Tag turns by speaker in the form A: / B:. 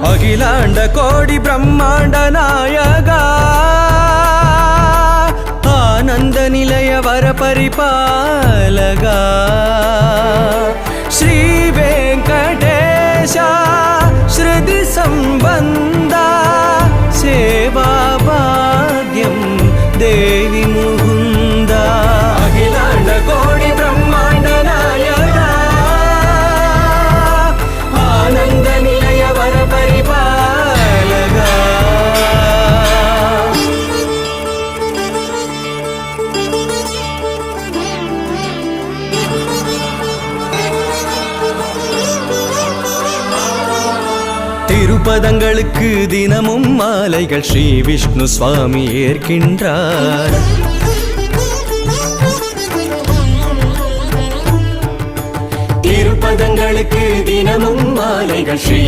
A: அகிலாண்ட கோடி பிரம்மாண்ட நாயகா ஆனந்த நிலைய வர பரிபாலகா ஸ்ரீ வெங்கடேஷா ஸ்ருதி சம்பந்தா சேவா பாக்யம் தேவி முகுந்தா அகிலாண்ட கோடி பிரம்மாண்ட நாயகா ஆனந்த நிலைய வர பரிபாலகா திருப்பதங்களுக்கு தினமும் மாலைகள் ஸ்ரீ விஷ்ணு சுவாமி ஏற்கின்றார். திருப்பதங்களுக்கு தினமும் மாலைகள் ஸ்ரீ